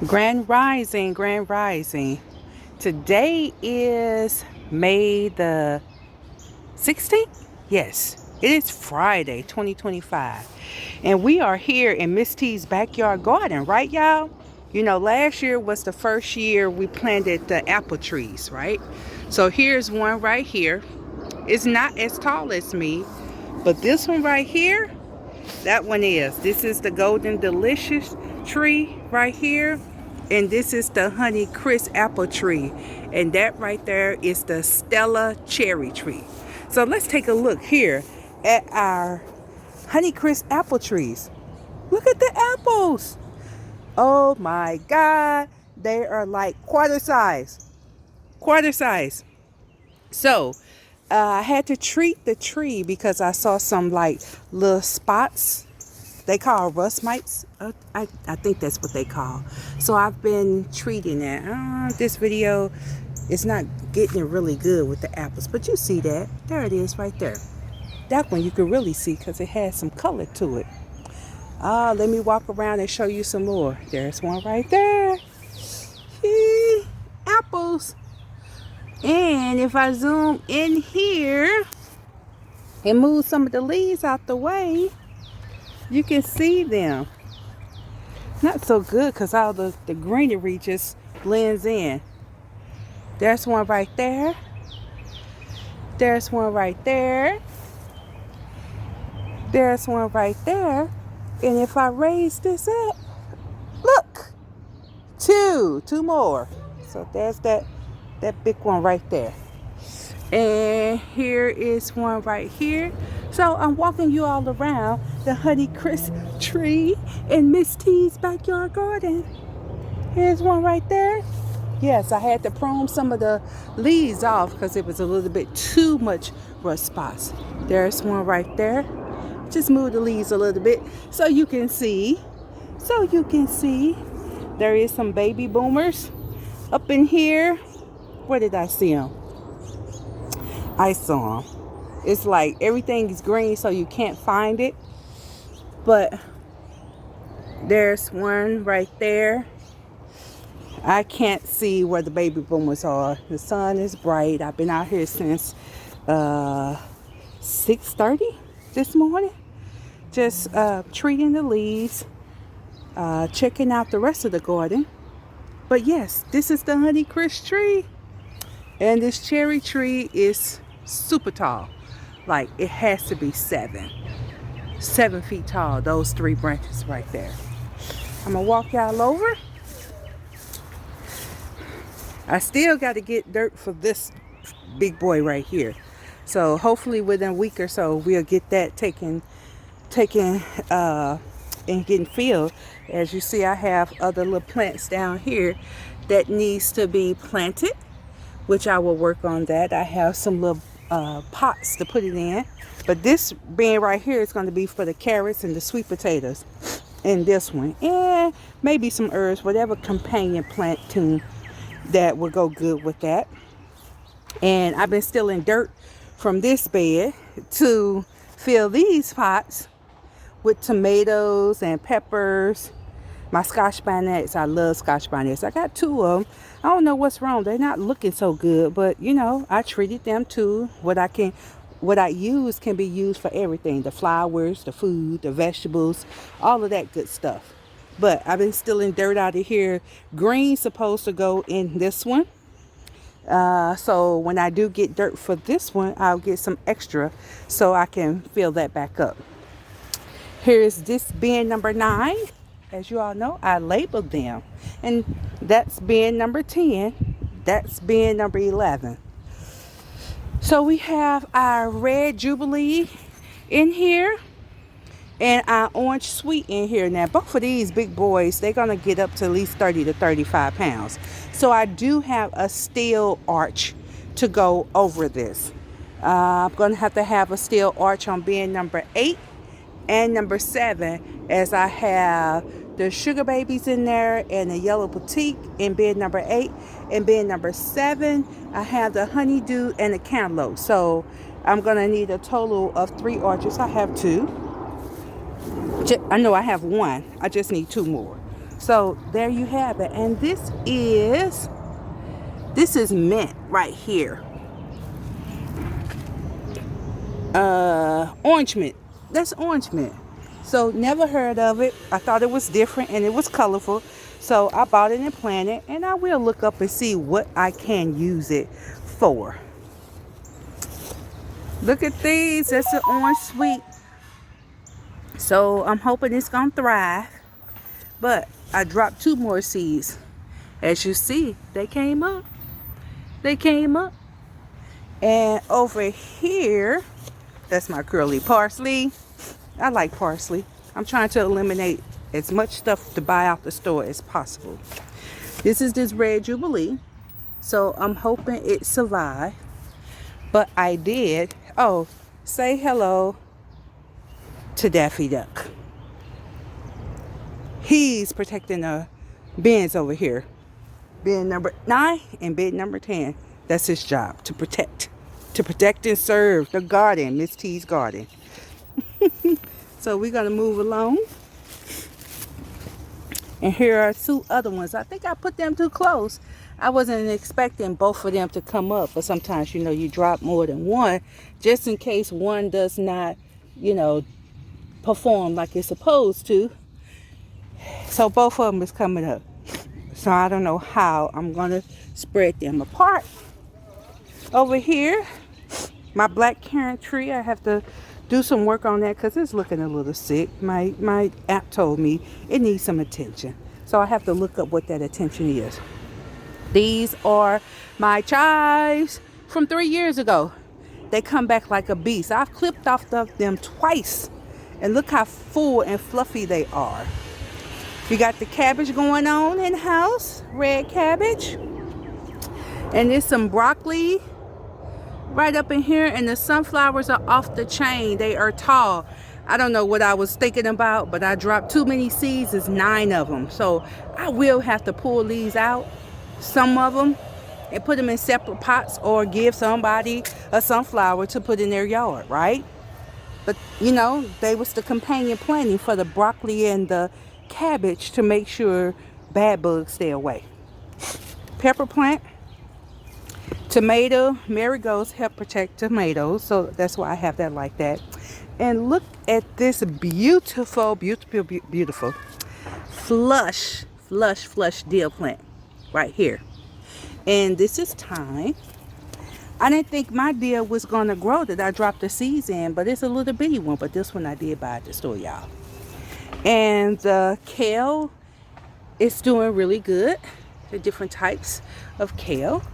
Grand Rising, Grand Rising. Today is May the 16th? Yes, it is Friday, 2025. And we are here in Miss T's backyard garden, right, y'all? You know, last year was the first year we planted the apple trees, right? So here's one right here. It's not as tall as me, but this one right here, that one is. This is the Golden Delicious tree right here. And this is the Honey Crisp apple tree. And that right there is the Stella cherry tree. So let's take a look here at our Honey Crisp apple trees. Look at the apples. Oh my God. They are like quarter size. Quarter size. So I had to treat the tree because I saw some like little spots. They call rust mites. I think that's what they call. So I've been treating it. This video is not getting really good with the apples, but you see that. There it is right there. That one you can really see because it has some color to it. Let me walk around and show you some more. There's one right there. Apples. And if I zoom in here and move some of the leaves out the way, you can see them. Not so good because all the greenery just blends in. There's one right there. There's one right there. There's one right there. And if I raise this up, look, two more. So there's that big one right there. And here is one right here. So I'm walking you all around the Honey Crisp tree in Miss T's backyard garden. Here's one right there. Yes, I had to prune some of the leaves off because it was a little bit too much rust spots. There's one right there. Just move the leaves a little bit so you can see. There is some baby boomers up in here. Where did I see them? I saw them. It's like everything is green so you can't find it. But there's one right there. I can't see where the baby boomers are. The sun is bright. I've been out here since 6:30 this morning. Just treating the leaves. Checking out the rest of the garden. But yes, this is the Honey Crisp tree. And this cherry tree is super tall. Like it has to be 7 feet tall. Those 3 branches right there. I'm gonna walk y'all over. I still got to get dirt for this big boy right here. So hopefully within a week or so we'll get that taken and getting filled. As you see, I have other little plants down here that needs to be planted, which I will work on that. I have some little pots to put it in, but this bin right here is going to be for the carrots and the sweet potatoes, and this one, and maybe some herbs, whatever companion plant tune that will go good with that. And I've been stealing dirt from this bed to fill these pots with tomatoes and peppers. My Scotch bonnets, I love Scotch bonnets. I got 2 of them. I don't know what's wrong. They're not looking so good, but you know, I treated them too. What I use can be used for everything. The flowers, the food, the vegetables, all of that good stuff. But I've been stealing dirt out of here. Green's supposed to go in this one. So when I do get dirt for this one, I'll get some extra so I can fill that back up. Here's this bin number 9. As you all know, I labeled them. And that's bin number 10. That's bin number 11. So we have our red Jubilee in here and our orange sweet in here. Now, both of these big boys, they're going to get up to at least 30 to 35 pounds. So I do have a steel arch to go over this. I'm going to have a steel arch on bin number 8 and number 7, as I have the sugar babies in there and the yellow boutique in bin number 8. And bin number 7, I have the honeydew and the cantaloupe. So I'm going to need a total of 3 arches. I have 2. I know I have 1. I just need 2 more. So there you have it. And this is mint right here. Orange mint. That's orange mint. So never heard of it. I thought it was different and it was colorful. So I bought it and planted it, and I will look up and see what I can use it for. Look at these. That's an orange sweet. So I'm hoping it's gonna thrive. But I dropped 2 more seeds. As you see, they came up. They came up. And over here, that's my curly parsley. I like parsley. I'm trying to eliminate as much stuff to buy out the store as possible. This is this red jubilee. So I'm hoping it survived. But I did. Oh, say hello to Daffy Duck. He's protecting the bins over here. Bin number 9 and bin number 10. That's his job, to protect. To protect and serve the garden, Miss T's garden. So we're going to move along. And here are 2 other ones. I think I put them too close. I wasn't expecting both of them to come up. But sometimes, you know, you drop more than one. Just in case one does not, you know, perform like it's supposed to. So both of them is coming up. So I don't know how I'm going to spread them apart. Over here, my black currant tree. I have to do some work on that because it's looking a little sick. My app told me it needs some attention. So I have to look up what that attention is. These are my chives from 3 years ago. They come back like a beast. I've clipped off them twice. And look how full and fluffy they are. We got the cabbage going on in the house. Red cabbage. And there's some broccoli right up in here. And the sunflowers are off the chain. They are tall. I don't know what I was thinking about, but I dropped too many seeds. It's 9 of them. So I will have to pull these out, some of them, and put them in separate pots or give somebody a sunflower to put in their yard, right? But, you know, they was the companion planting for the broccoli and the cabbage to make sure bad bugs stay away. Pepper plant. Tomato. Marigolds help protect tomatoes. So that's why I have that like that. And look at this beautiful, beautiful, beautiful flush dill plant right here. And this is thyme. I didn't think my dill was going to grow that I dropped the seeds in, but it's a little bitty one. But this one I did buy at the store, y'all. And the kale is doing really good. The different types of kale.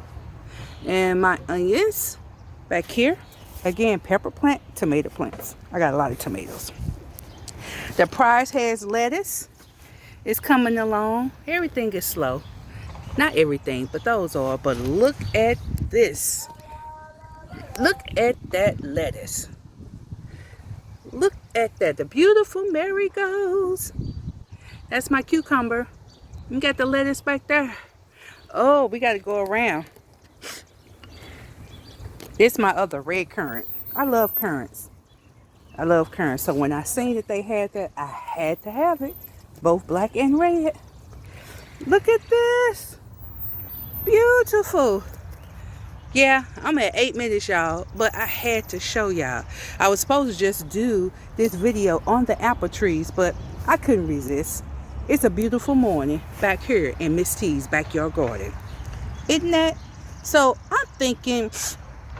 And my onions back here. Again, pepper plant, tomato plants. I got a lot of tomatoes. The Prize has lettuce. It's coming along. Everything is slow. Not everything, but those are. But look at this. Look at that lettuce. Look at that. The beautiful marigolds. That's my cucumber. You got the lettuce back there. Oh, we got to go around. This is my other red currant. I love currants. I love currants. So when I seen that they had that, I had to have it. Both black and red. Look at this. Beautiful. Yeah, I'm at 8 minutes, y'all, but I had to show y'all. I was supposed to just do this video on the apple trees, but I couldn't resist. It's a beautiful morning back here in Miss T's backyard garden. Isn't that? So I'm thinking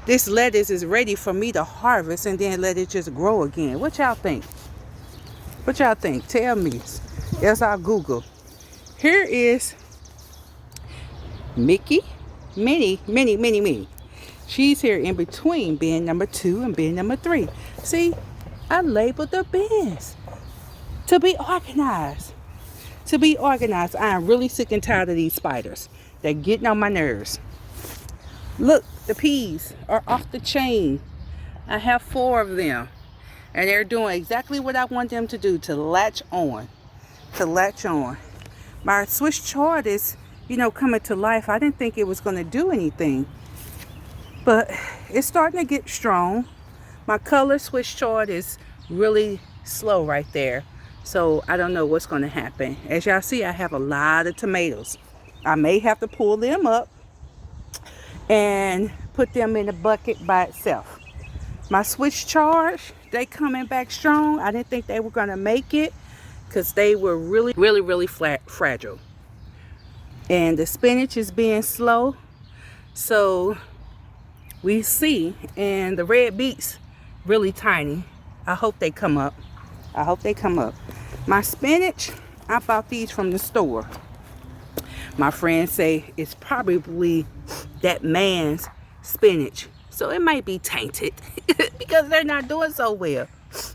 this lettuce is ready for me to harvest and then let it just grow again. What y'all think? What y'all think? Tell me. Else I'll Google. Here is Minnie. She's here in between bin number 2 and bin number 3. See, I labeled the bins to be organized. To be organized. I am really sick and tired of these spiders. They're getting on my nerves. Look, the peas are off the chain. I have 4 of them. And they're doing exactly what I want them to do, to latch on. To latch on. My Swiss chard is, you know, coming to life. I didn't think it was going to do anything. But it's starting to get strong. My color Swiss chard is really slow right there. So I don't know what's going to happen. As y'all see, I have a lot of tomatoes. I may have to pull them up and put them in a bucket by itself. My switch charge, they coming back strong. I didn't think they were going to make it because they were really fragile. And the spinach is being slow. So we see, and the red beets really tiny. I hope they come up. I hope they come up. My spinach, I bought these from the store. My friends say it's probably that man's spinach. So it might be tainted because they're not doing so well.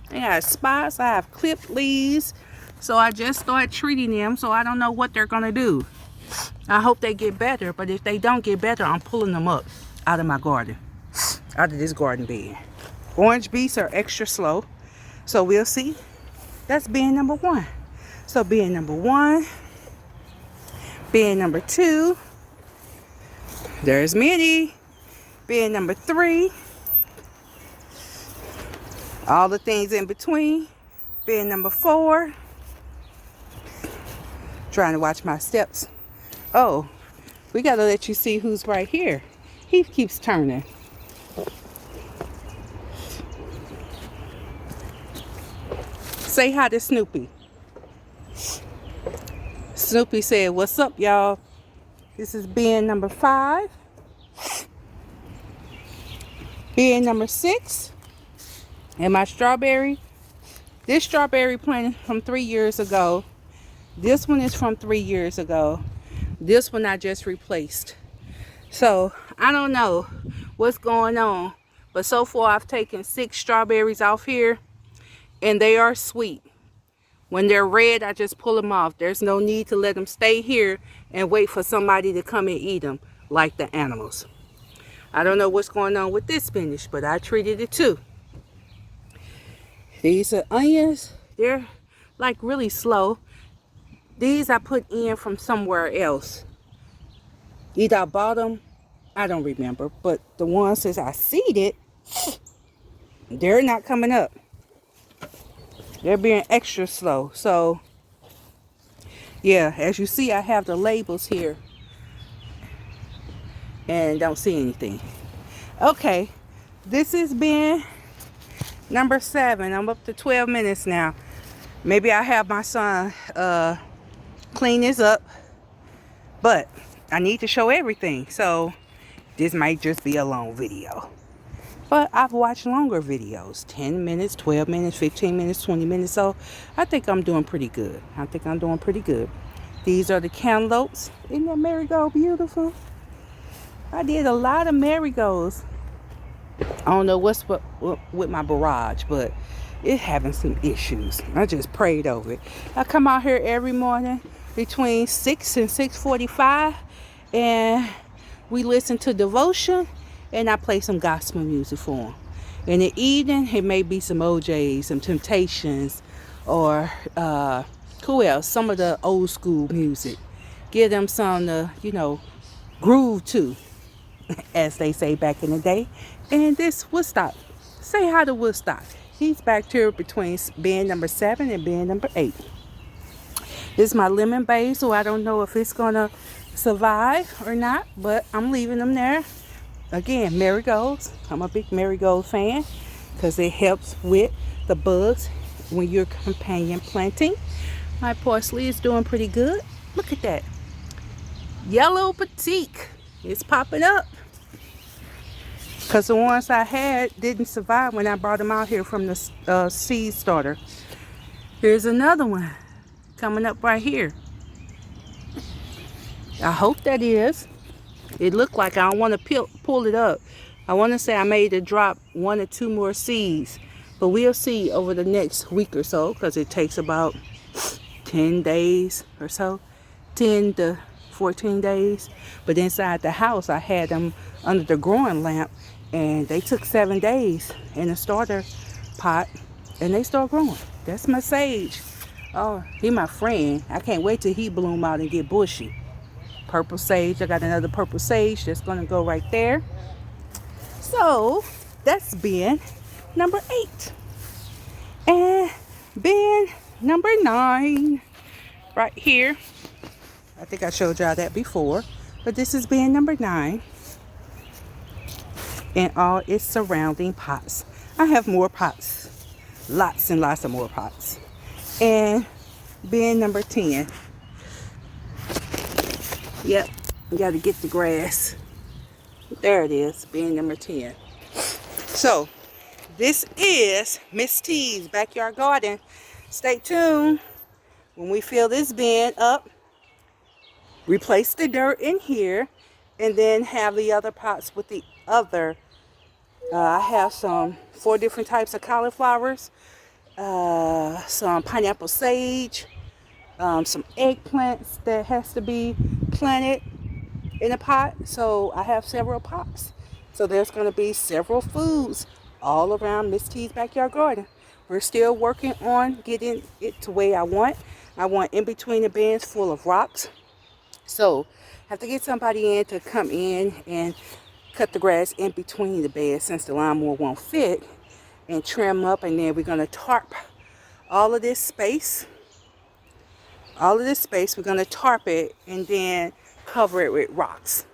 They got spots. I have clipped leaves. So I just started treating them. So I don't know what they're going to do. I hope they get better. But if they don't get better, I'm pulling them up out of my garden. Out of this garden bed. Orange beets are extra slow. So we'll see. That's bin number 1. So bin number 1. Bin number 2. There's Minnie. Bin number 3. All the things in between. Bin number 4. Trying to watch my steps. Oh, we got to let you see who's right here. He keeps turning. Say hi to Snoopy. Snoopy said, "What's up, y'all?" This is bin number 5. Bin number 6. And my strawberry. This strawberry planted from 3 years ago. This one is from 3 years ago. This one I just replaced. So I don't know what's going on. But so far I've taken 6 strawberries off here. And they are sweet. When they're red, I just pull them off. There's no need to let them stay here and wait for somebody to come and eat them like the animals. I don't know what's going on with this spinach, but I treated it too. These are onions. They're like really slow. These I put in from somewhere else. Either I bought them, I don't remember. But the ones that I seeded, they're not coming up. They're being extra slow. So, yeah, as you see, I have the labels here. And don't see anything. Okay, this has been number 7. I'm up to 12 minutes now. Maybe I have my son clean this up. But I need to show everything. So, this might just be a long video. But I've watched longer videos, 10 minutes, 12 minutes, 15 minutes, 20 minutes. So I think I'm doing pretty good. These are the cantaloupes. Isn't that marigold beautiful? I did a lot of marigolds. I don't know what's with my barrage, but it's having some issues. I just prayed over it. I come out here every morning between 6 and 6:45 and we listen to devotion. And I play some gospel music for them. In the evening, it may be some OJs, some Temptations, or who else? Some of the old school music. Give them some to, groove to, as they say back in the day. And this Woodstock. Say hi to Woodstock. He's back here between bin number 7 and bin number 8. This is my lemon basil. I don't know if it's going to survive or not, but I'm leaving them there. Again, marigolds. I'm a big marigold fan because it helps with the bugs when you're companion planting. My parsley is doing pretty good. Look at that. Yellow Petite. It's popping up. Because the ones I had didn't survive when I brought them out here from the seed starter. Here's another one coming up right here. I hope that is. It looked like I don't want to pull it up. I want to say I made it drop 1 or 2 more seeds. But we'll see over the next week or so. Because it takes about 10 days or so. 10 to 14 days. But inside the house, I had them under the growing lamp. And they took 7 days in a starter pot. And they start growing. That's my sage. Oh, he my friend. I can't wait till he bloom out and get bushy. Purple sage. I got another purple sage that's going to go right there. So, that's bin number 8. And bin number 9 right here. I think I showed y'all that before, but this is bin number 9 and all its surrounding pots. I have more pots, lots and lots of more pots. And bin number 10. Yep, you got to get the grass. There it is, bin number 10. So this is Miss T's backyard garden. Stay tuned. When we fill this bin up, replace the dirt in here, and then have the other pots with the other. I have 4 different types of cauliflowers, some pineapple sage, some eggplants that has to be planted in a pot. So I have several pots. So there's going to be several foods all around Miss T's backyard garden. We're still working on getting it to where I want. I want in between the bins full of rocks. So I have to get somebody in to come in and cut the grass in between the beds since the lawnmower won't fit, and trim up, and then we're going to tarp all of this space. All of this space, we're going to tarp it and then cover it with rocks.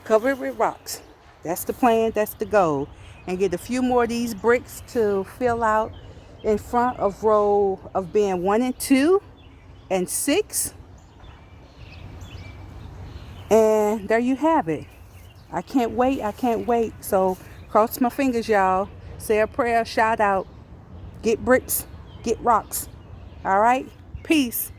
Cover it with rocks. That's the plan. That's the goal. And get a few more of these bricks to fill out in front of row of bin 1 and 2 and 6. And there you have it. I can't wait. I can't wait. So cross my fingers, y'all. Say a prayer, shout out. Get bricks, get rocks. All right? Peace.